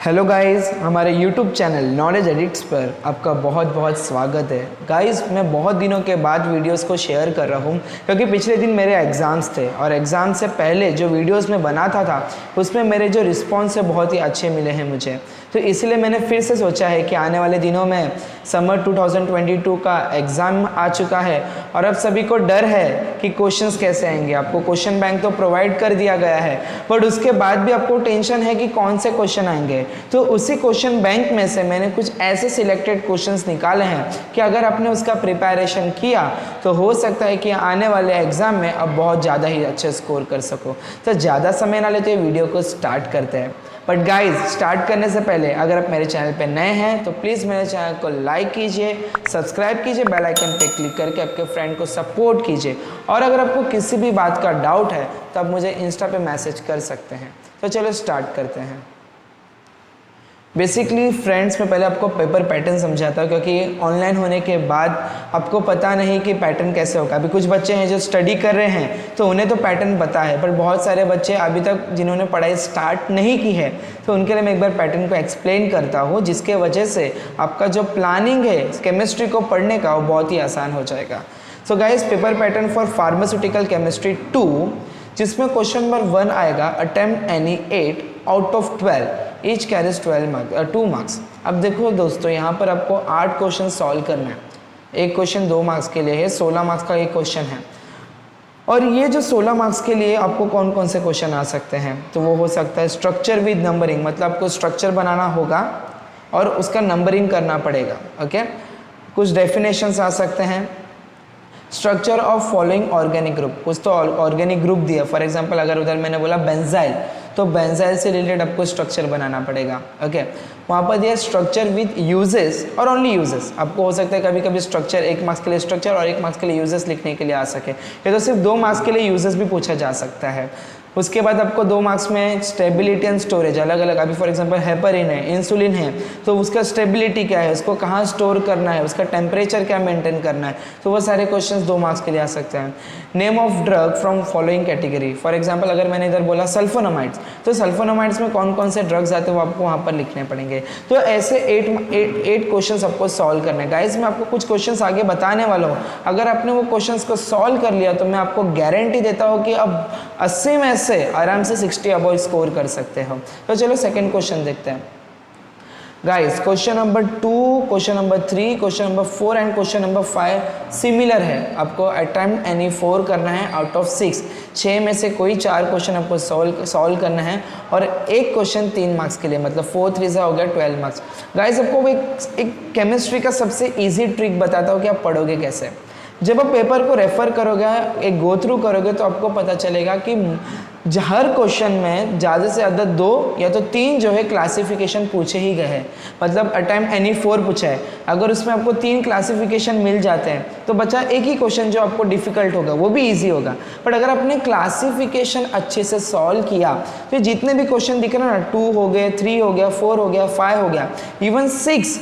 Hello guys, हमारे YouTube channel knowledge addicts पर आपका बहुत बहुत स्वागत है। गाइस, मैं बहुत दिनों के बाद वीडियोस को शेयर कर रहा हूँ क्योंकि पिछले दिन मेरे एग्ज़ाम्स थे और एग्ज़ाम से पहले जो वीडियोस मैं बनाता था उसमें मेरे जो रिस्पॉन्स है बहुत ही अच्छे मिले हैं मुझे। तो इसलिए मैंने फिर से सोचा है कि आने वाले दिनों में समर 2022 का एग्ज़ाम आ चुका है और अब सभी को डर है कि क्वेश्चंस कैसे आएंगे। आपको क्वेश्चन बैंक तो प्रोवाइड कर दिया गया है, बट उसके बाद भी आपको टेंशन है कि कौन से क्वेश्चन आएंगे। तो उसी क्वेश्चन बैंक में से मैंने कुछ ऐसे सिलेक्टेड क्वेश्चंस निकाले हैं कि अगर आपने उसका प्रिपरेशन किया तो हो सकता है कि आने वाले एग्ज़ाम में अब बहुत ज़्यादा ही अच्छे स्कोर कर सको। तो ज़्यादा समय ना लेते वीडियो को स्टार्ट करते हैं। बट गाइज, स्टार्ट करने से पहले अगर आप मेरे चैनल पे नए हैं तो प्लीज़ मेरे चैनल को लाइक कीजिए, सब्सक्राइब कीजिए, बेल आइकन पे क्लिक करके आपके फ्रेंड को सपोर्ट कीजिए। और अगर आपको किसी भी बात का डाउट है तो आप मुझे इंस्टा पे मैसेज कर सकते हैं। तो चलो स्टार्ट करते हैं। बेसिकली फ्रेंड्स, मैं पहले आपको पेपर पैटर्न समझाता हूँ क्योंकि ऑनलाइन होने के बाद आपको पता नहीं कि पैटर्न कैसे होगा। अभी कुछ बच्चे हैं जो स्टडी कर रहे हैं तो उन्हें तो पैटर्न पता है, पर बहुत सारे बच्चे अभी तक जिन्होंने पढ़ाई स्टार्ट नहीं की है तो उनके लिए मैं एक बार पैटर्न को एक्सप्लेन करता हूँ, जिसके वजह से आपका जो प्लानिंग है केमिस्ट्री को पढ़ने का वो बहुत ही आसान हो जाएगा। So guys, paper pattern for pharmaceutical chemistry 2, जिसमें क्वेश्चन नंबर 1 आएगा, attempt any 8 out of 12, each carries 2 marks. अब देखो दोस्तों, यहाँ पर आपको 8 क्वेश्चन सॉल्व करना है। एक क्वेश्चन 2 मार्क्स के लिए है, 16 मार्क्स का एक क्वेश्चन है। और ये जो 16 मार्क्स के लिए आपको कौन कौन से क्वेश्चन आ सकते हैं, तो वो हो सकता है स्ट्रक्चर विद नंबरिंग, मतलब आपको स्ट्रक्चर बनाना होगा और उसका नंबरिंग करना पड़ेगा। ओके, कुछ डेफिनेशंस आ सकते हैं। Structure of following organic group, कुछ तो ऑर्गेनिक ग्रुप दिया। फॉर एग्जांपल अगर उधर मैंने बोला बेंजाइल, तो बेंजाइल से रिलेटेड आपको स्ट्रक्चर बनाना पड़ेगा। ओके, वहाँ पर दिया स्ट्रक्चर विद यूजेस और ओनली यूजेस। आपको हो सकता है कभी कभी स्ट्रक्चर 1 मार्क्स के लिए स्ट्रक्चर और 1 मार्क्स के लिए यूजेस लिखने के लिए आ सके, या तो सिर्फ 2 मार्क्स के लिए यूजेस भी पूछा जा सकता है। उसके बाद आपको 2 मार्क्स में स्टेबिलिटी एंड स्टोरेज अलग अलग, अभी फॉर एग्जांपल हेपरिन है, इंसुलिन है, तो उसका स्टेबिलिटी क्या है, उसको कहाँ स्टोर करना है, उसका टेम्परेचर क्या मेंटेन करना है, तो वो सारे क्वेश्चंस 2 मार्क्स के लिए आ सकते हैं। Name of drug from following category, for example अगर मैंने इधर बोला सल्फोनामाइड्स, तो सल्फोनामाइड्स में कौन कौन से ड्रग्स आते हैं वो आपको वहाँ पर लिखने पड़ेंगे। तो ऐसे 8 क्वेश्चन आपको सॉल्व करने हैं। गाइज, मैं आपको कुछ क्वेश्चन आगे बताने वाला हूँ, अगर आपने वो क्वेश्चन को सॉल्व कर लिया तो मैं आपको गारंटी देता हूँ कि अब 80 में से आराम से 60 अबव स्कोर कर सकते हो। तो चलो सेकंड क्वेश्चन देखते हैं। Guys, question number 2, question number 3, question number 4 and question number 5 similar है। आपको अटेम्प्ट एनी 4 करना है आउट ऑफ 6 में से कोई 4 क्वेश्चन आपको सॉल्व करना है और एक क्वेश्चन 3 मार्क्स के लिए, मतलब 4 3 हो गया 12 मार्क्स। गाइस, आपको एक केमिस्ट्री का सबसे ईजी ट्रिक बताता हूँ कि आप पढ़ोगे कैसे। जब आप पेपर को रेफर करोगे, एक गो थ्रू करोगे, तो आपको पता चलेगा कि हर क्वेश्चन में ज़्यादा से ज़्यादा 2 या तो 3 जो है क्लासिफिकेशन पूछे ही गए हैं। मतलब अटेम्प्ट एनी 4 पूछा है, अगर उसमें आपको 3 क्लासिफिकेशन मिल जाते हैं तो बचा एक ही क्वेश्चन जो आपको डिफिकल्ट होगा, वो भी इजी होगा। बट अगर आपने क्लासिफिकेशन अच्छे से सॉल्व किया तो जितने भी क्वेश्चन दिख रहे हैं ना, 2 हो गए, 3 हो गया, 4 हो गया, 5 हो गया, इवन 6,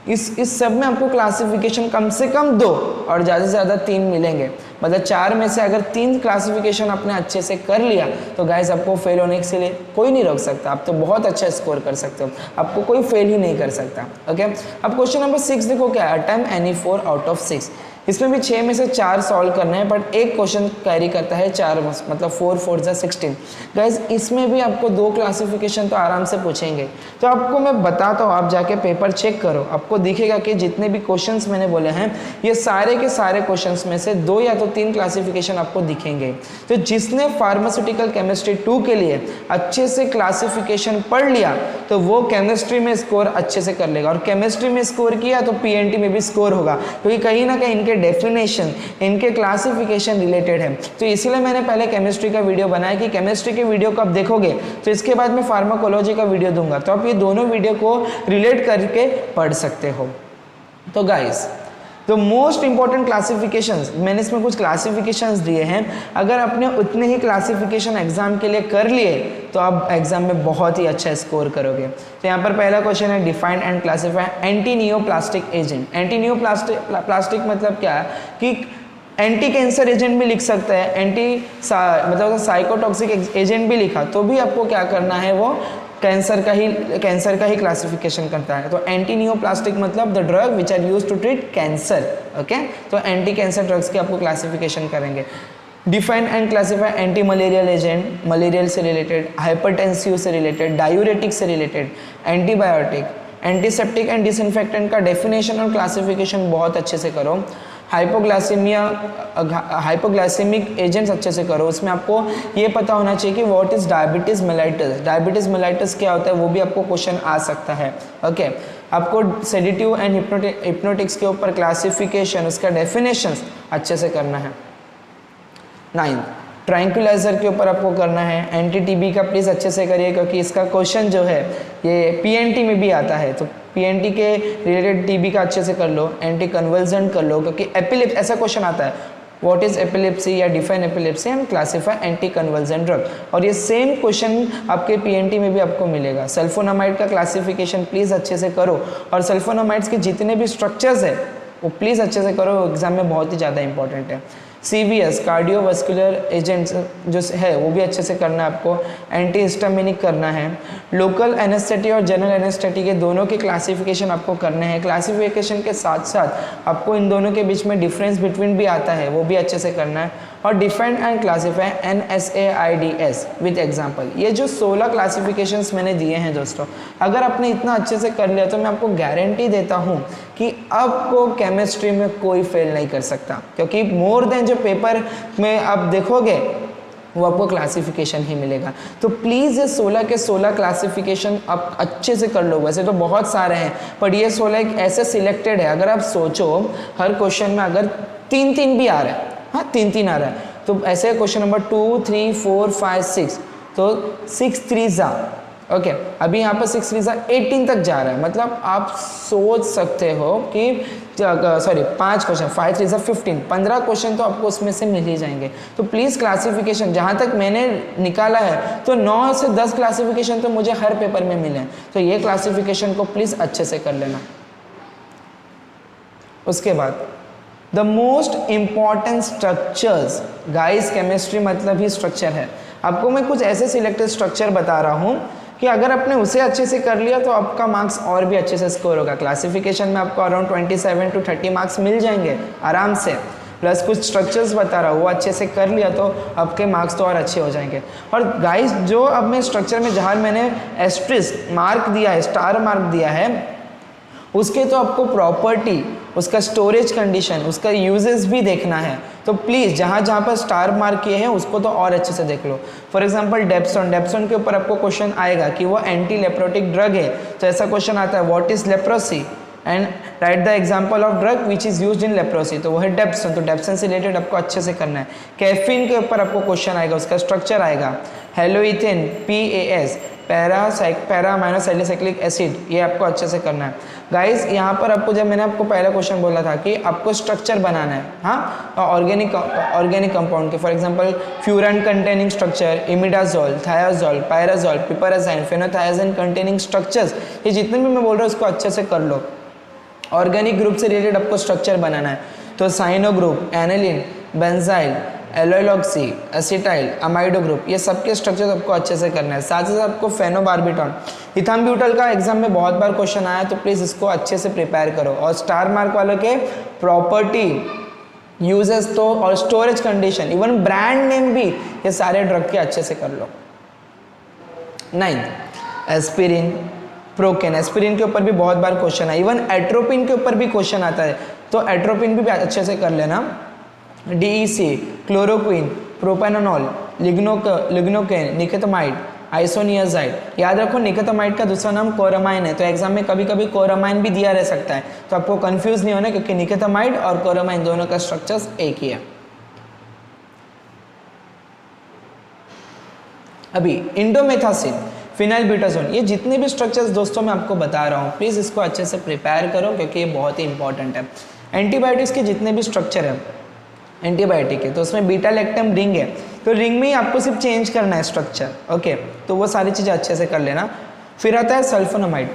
इस सब में आपको क्लासिफिकेशन कम से कम 2 और ज़्यादा से ज़्यादा 3 मिलेंगे। मतलब 4 में से अगर 3 क्लासिफिकेशन आपने अच्छे से कर लिया तो गाइस आपको फेल होने के लिए कोई नहीं रोक सकता। आप तो बहुत अच्छा स्कोर कर सकते हो, आपको कोई फेल ही नहीं कर सकता। ओके, अब क्वेश्चन नंबर 6 देखो क्या है, अटेम्प्ट एनी 4 आउट ऑफ 6। इसमें भी 6 में से 4 सॉल्व करना है, बट एक क्वेश्चन कैरी करता है 4 मार्क्स, मतलब 4 4 जा 16। गाइज, इसमें भी आपको 2 क्लासिफिकेशन तो आराम से पूछेंगे। तो आपको मैं बताता हूँ, आप जाके पेपर चेक करो, आपको दिखेगा कि जितने भी क्वेश्चंस मैंने बोले हैं ये सारे के सारे क्वेश्चंस में से 2 या तो 3 क्लासिफिकेशन आपको दिखेंगे। तो जिसने फार्मास्यूटिकल केमिस्ट्री 2 के लिए अच्छे से क्लासिफिकेशन पढ़ लिया तो वो केमिस्ट्री में स्कोर अच्छे से कर लेगा, और केमिस्ट्री में स्कोर किया तो पीएनटी में भी स्कोर होगा, क्योंकि कहीं ना कहीं इनके डेफिनेशन, इनके क्लासिफिकेशन रिलेटेड है। तो इसीलिए मैंने पहले केमिस्ट्री का वीडियो बनाया कि केमिस्ट्री के वीडियो को आप देखोगे तो इसके बाद मैं फार्माकोलॉजी का वीडियो दूंगा, तो आप ये दोनों वीडियो को रिलेट करके पढ़ सकते हो। तो गाइस, तो मोस्ट इंपॉर्टेंट क्लासिफिकेशंस, मैंने इसमें कुछ क्लासिफिकेशंस दिए हैं, अगर आपने उतने ही क्लासिफिकेशन एग्जाम के लिए कर लिए तो आप एग्जाम में बहुत ही अच्छा स्कोर करोगे। तो यहाँ पर पहला क्वेश्चन है, define and classify anti neoplastic agent. Anti neoplastic मतलब क्या है कि एंटी कैंसर एजेंट भी लिख सकते हैं, मतलब साइकोटॉक्सिक एजेंट भी लिखा तो भी आपको क्या करना है, वो कैंसर का ही क्लासिफिकेशन करता है। तो एंटी नियोप्लास्टिक मतलब the drug which are use to treat cancer. Okay, तो एंटी कैंसर ड्रग्स की आपको क्लासिफिकेशन करेंगे। Define and classify anti malarial agent, malarial से रिलेटेड, हाइपरटेंसिव से रिलेटेड, डायूरेटिक से रिलेटेड, एंटीबायोटिक, एंटीसेप्टिक एंड डिसइंफेक्टेंट का डेफिनेशन और क्लासिफिकेशन बहुत अच्छे से करो। हाइपोग्लाइसेमिक एजेंट्स अच्छे से करो। उसमें आपको ये पता होना चाहिए कि what is diabetes mellitus, diabetes mellitus क्या होता है, वो भी आपको क्वेश्चन आ सकता है। ओके, आपको सेडेटिव एंड हिप्नोटिक्स के ऊपर क्लासिफिकेशन, उसका डेफिनेशंस अच्छे से करना है। 9 ट्रैंक्विलाइजर के ऊपर आपको करना है। एंटी टीबी का प्लीज़ अच्छे से करिए, क्योंकि इसका क्वेश्चन जो है ये पीएनटी में भी आता है, तो पीएनटी के रिलेटेड टीबी का अच्छे से कर लो। एंटी कन्वल्जेंट कर लो, क्योंकि एपिलिप्स ऐसा क्वेश्चन आता है, व्हाट इज एपिलिप्सी या define epilepsy and classify anticonvulsant drug, और ये सेम क्वेश्चन आपके पीएनटी में भी आपको मिलेगा। सल्फोनामाइड का क्लासिफिकेशन प्लीज़ अच्छे से करो, और सल्फोनामाइड्स के जितने भी स्ट्रक्चर्स है वो प्लीज़ अच्छे से करो, एग्जाम में बहुत ही ज़्यादा इंपॉर्टेंट है। CVS कार्डियोवास्कुलर एजेंट्स जो है वो भी अच्छे से करना है आपको। एंटी हिस्टामिनिक करना है। लोकल एनेस्थेटिक और जनरल एनेस्थेटिक के दोनों के क्लासिफिकेशन आपको करने हैं। क्लासिफिकेशन के साथ साथ आपको इन दोनों के बीच में डिफरेंस बिटवीन भी आता है, वो भी अच्छे से करना है। और define and classify NSAIDs with example. ये जो 16 क्लासिफिकेशंस मैंने दिए हैं दोस्तों, अगर आपने इतना अच्छे से कर लिया तो मैं आपको गारंटी देता हूँ कि आपको केमिस्ट्री में कोई फेल नहीं कर सकता, क्योंकि मोर देन जो पेपर में आप देखोगे वो आपको क्लासिफिकेशन ही मिलेगा। तो प्लीज़ ये 16 के 16 क्लासिफिकेशन आप अच्छे से कर लो। वैसे तो बहुत सारे हैं, पर ये 16 एक ऐसे सिलेक्टेड है। अगर आप सोचो हर क्वेश्चन में अगर 3-3 भी आ रहा है, हाँ 3-3 आ रहा है, तो ऐसे क्वेश्चन नंबर 2, 3, 4, 5, 6, तो 6 3 जा ओके, अभी यहाँ पर 6 3 18 तक जा रहा है। मतलब आप सोच सकते हो कि सॉरी 5 क्वेश्चन, 5 3 15, 15 क्वेश्चन तो आपको उसमें से मिल ही जाएंगे। तो प्लीज़ क्लासिफिकेशन जहाँ तक मैंने निकाला है तो 9 से 10 क्लासिफिकेशन तो मुझे हर पेपर में मिले हैं, तो ये क्लासिफिकेशन को प्लीज़ अच्छे से कर लेना। उसके बाद the most important structures, guys chemistry मतलब ही स्ट्रक्चर है। आपको मैं कुछ ऐसे सिलेक्टेड स्ट्रक्चर बता रहा हूँ कि अगर आपने उसे अच्छे से कर लिया तो आपका मार्क्स और भी अच्छे से स्कोर होगा। क्लासिफिकेशन में आपको अराउंड 27 to 30 मार्क्स मिल जाएंगे आराम से, प्लस कुछ स्ट्रक्चर्स बता रहा हूँ वो अच्छे से कर लिया तो आपके मार्क्स तो और अच्छे हो जाएंगे। और गाइस जो अब मैं स्ट्रक्चर में जहाँ मैंने एस्ट्रिस्क मार्क दिया है, स्टार मार्क दिया है, उसके तो आपको प्रॉपर्टी, उसका स्टोरेज कंडीशन, उसका यूजेस भी देखना है। तो प्लीज़ जहाँ जहाँ पर स्टार मार्क किए हैं उसको तो और अच्छे से देख लो। फॉर एग्जांपल डेप्सोन, डेप्सोन के ऊपर आपको क्वेश्चन आएगा कि वो एंटी लेप्रोटिक ड्रग है, तो ऐसा क्वेश्चन आता है what is leprosy and right the example of drug which is used in leprosy, तो वो है डेप्सोन। तो डेप्सोन से रिलेटेड आपको अच्छे से करना है। कैफीन के ऊपर आपको क्वेश्चन आएगा, उसका स्ट्रक्चर आएगा, हेलोइथिन PAS, पैरा माइनोसैलिसाइक्लिक एसिड, ये आपको अच्छे से करना है। गाइस यहाँ पर आपको जब मैंने आपको पहला क्वेश्चन बोला था कि आपको स्ट्रक्चर बनाना है, हाँ, ऑर्गेनिक कंपाउंड के, for example furan containing structure, imidazole, thiazole, pyrazole, piperazine, phenothiazine containing structures, ये जितने भी मैं बोल रहा हूँ उसको अच्छे से कर लो। ऑर्गेनिक ग्रुप से रिलेटेड आपको स्ट्रक्चर बनाना है, तो cyano group, aniline, benzyl, allyloxy, acetyl, amido group, ये सबके स्ट्रक्चर आपको अच्छे से करना है। साथ ही साथ आपको फेनोबार्बिटॉन, इथाम्ब्यूटल का एग्जाम में बहुत बार क्वेश्चन आया, तो प्लीज़ इसको अच्छे से प्रिपेयर करो। और स्टार मार्क वालों के प्रॉपर्टी, यूजेस तो और storage condition, even brand name भी, ये सारे ड्रग के अच्छे से कर लो। 9 एस्पिरिन, प्रोकेन, एस्पिरिन के ऊपर भी बहुत बार क्वेश्चन है, इवन एट्रोपिन के ऊपर भी क्वेश्चन आता है, तो एट्रोपिन भी अच्छे से कर लेना। DEC, क्लोरोक्विन, प्रोपेनोनॉल, लिग्नोकेन, निकेतमाइड, आइसोनियाजाइड, याद रखो निकेतमाइड का दूसरा नाम कोरामाइन है, तो एग्जाम में कभी कभी कोरामाइन भी दिया रह सकता है, तो आपको कंफ्यूज नहीं होना, क्योंकि निकेतमाइड और कोरामाइन दोनों का स्ट्रक्चर्स एक ही है। अभी इंडोमेथासिन, फिनाइलब्यूटाजोन, ये जितने भी स्ट्रक्चर्स दोस्तों मैं आपको बता रहा हूँ प्लीज़ इसको अच्छे से प्रिपेयर करो, क्योंकि ये बहुत ही इंपॉर्टेंट है। एंटीबायोटिक्स के जितने भी स्ट्रक्चर है एंटीबायोटिक है, तो उसमें बीटा लैक्टम रिंग है, तो रिंग में ही आपको सिर्फ चेंज करना है स्ट्रक्चर, ओके, तो वो सारी चीज़ें अच्छे से कर लेना। फिर आता है सल्फोनामाइड।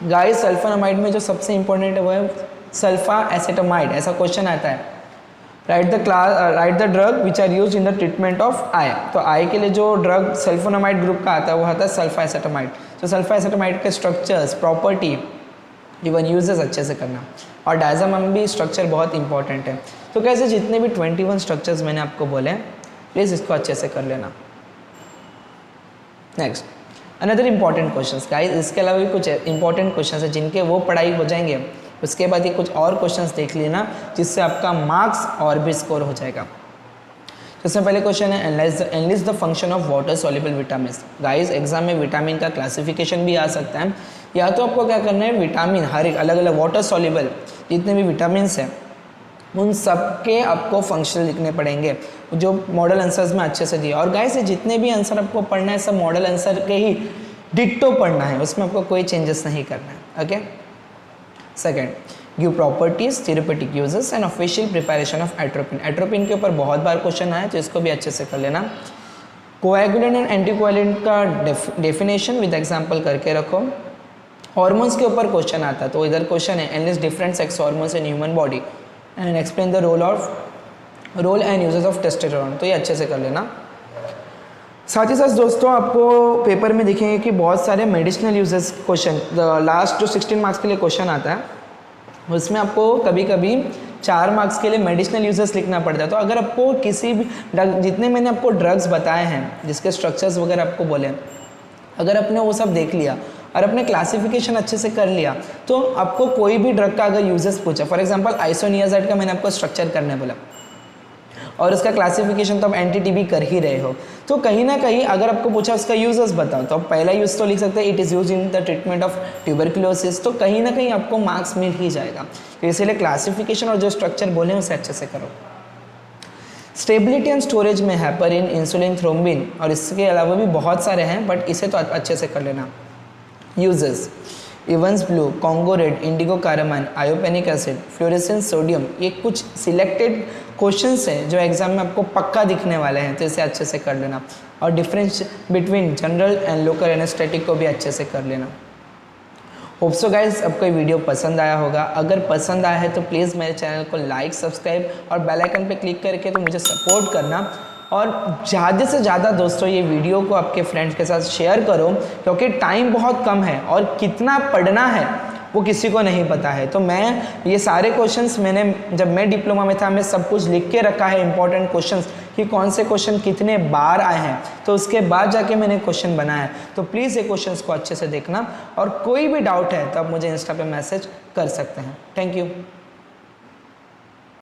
गाइस सल्फोनामाइड में जो सबसे इंपॉर्टेंट है वो है सल्फा एसेटामाइड, ऐसा क्वेश्चन आता है। Write the drug which are use in the treatment of eye. तो आई के लिए जो ड्रग सल्फोनामाइड ग्रुप का आता है वो आता है सल्फाएसेटामाइड। तो सल्फाएसेटामाइड के स्ट्रक्चर्स, प्रॉपर्टी, इवन यूजेस अच्छे से करना, और डायज़ामाम भी स्ट्रक्चर बहुत इंपॉर्टेंट है। तो कैसे जितने भी 21 स्ट्रक्चर्स मैंने आपको बोले हैं, प्लीज़ इसको अच्छे से कर लेना। Next another important questions guys, इसके अलावा भी कुछ इंपॉर्टेंट क्वेश्चंस है जिनके वो पढ़ाई हो जाएंगे, उसके बाद ये कुछ और क्वेश्चंस देख लेना जिससे आपका मार्क्स और भी स्कोर हो जाएगा। सबसे पहले क्वेश्चन है analyse the function of water soluble vitamin. Guys exam में विटामिन का क्लासिफिकेशन भी आ सकता है, या तो आपको क्या करना है विटामिन हर एक अलग अलग वाटर सॉल्युबल जितने भी विटामिन हैं उन सब के आपको फंक्शन लिखने पड़ेंगे जो मॉडल आंसर्स में अच्छे से दिया। और गाइस जितने भी आंसर आपको पढ़ना है सब मॉडल आंसर के ही डिट्टो पढ़ना है, उसमें आपको कोई चेंजेस नहीं करना है। Okay, second give properties, therapeutic uses and official preparation of atropine. Atropine के ऊपर बहुत बार क्वेश्चन आया तो इसको भी अच्छे से कर लेना। कोएगुलेंट एंड एंटीकोएगुलेंट का डेफिनेशन विद एग्जाम्पल करके रखो। हॉर्मोन्स के ऊपर क्वेश्चन आता है तो इधर क्वेश्चन है analyse different sex hormones in human body and explain the role and uses of testosterone. तो ये अच्छे से कर लेना। साथ ही साथ दोस्तों आपको पेपर में दिखेंगे कि बहुत सारे मेडिसिनल यूजेस क्वेश्चन, लास्ट जो 16 मार्क्स के लिए क्वेश्चन आता है उसमें आपको कभी कभी 4 मार्क्स के लिए मेडिसिनल यूजेस लिखना पड़ता है। तो अगर आपको किसी भी जितने मैंने आपको ड्रग्स बताए हैं जिसके स्ट्रक्चर्स वगैरह आपको बोले, अगर आपने वो सब देख लिया और अपने क्लासिफिकेशन अच्छे से कर लिया तो आपको कोई भी ड्रग का अगर यूजेस पूछा, फॉर एग्जांपल आइसोनियाजाइड का मैंने आपको स्ट्रक्चर करने बोला और उसका क्लासिफिकेशन तो आप एंटी-टीबी कर ही रहे हो, तो कहीं ना कहीं अगर आपको पूछा उसका यूजेस बताओ तो आप पहला यूज़ तो लिख सकते हैं it is use in the treatment of tuberculosis, तो कहीं ना कहीं आपको मार्क्स मिल ही जाएगा। तो इसीलिए क्लासिफिकेशन और जो स्ट्रक्चर बोले उसे अच्छे से करो। स्टेबिलिटी एंड स्टोरेज में हेपरिन, इंसुलिन, थ्रोम्बिन और इसके अलावा भी बहुत सारे हैं बट इसे तो अच्छे से कर लेना। Uses Evans blue, Congo red, indigo carmine, iopanoic acid, fluorescein sodium, ये कुछ सिलेक्टेड क्वेश्चंस हैं जो एग्जाम में आपको पक्का दिखने वाले हैं, तो इसे अच्छे से कर लेना। और difference between general and local anaesthetic को भी अच्छे से कर लेना। होप सो गाइस आपको ये वीडियो पसंद आया होगा। अगर पसंद आया है तो प्लीज़ मेरे चैनल को लाइक, सब्सक्राइब और बेल आइकन पे क्लिक करके तो मुझे सपोर्ट करना, और ज़्यादा से ज़्यादा दोस्तों ये वीडियो को आपके फ्रेंड्स के साथ शेयर करो क्योंकि टाइम बहुत कम है और कितना पढ़ना है वो किसी को नहीं पता है। तो मैं ये सारे क्वेश्चंस मैंने जब मैं डिप्लोमा में था मैं सब कुछ लिख के रखा है इंपॉर्टेंट क्वेश्चंस कि कौन से क्वेश्चन कितने बार आए हैं, तो उसके बाद जाके मैंने क्वेश्चन बनाया है। तो प्लीज़ ये क्वेश्चंस को अच्छे से देखना और कोई भी डाउट है तो आप मुझे इंस्टा पे मैसेज कर सकते हैं। Thank you.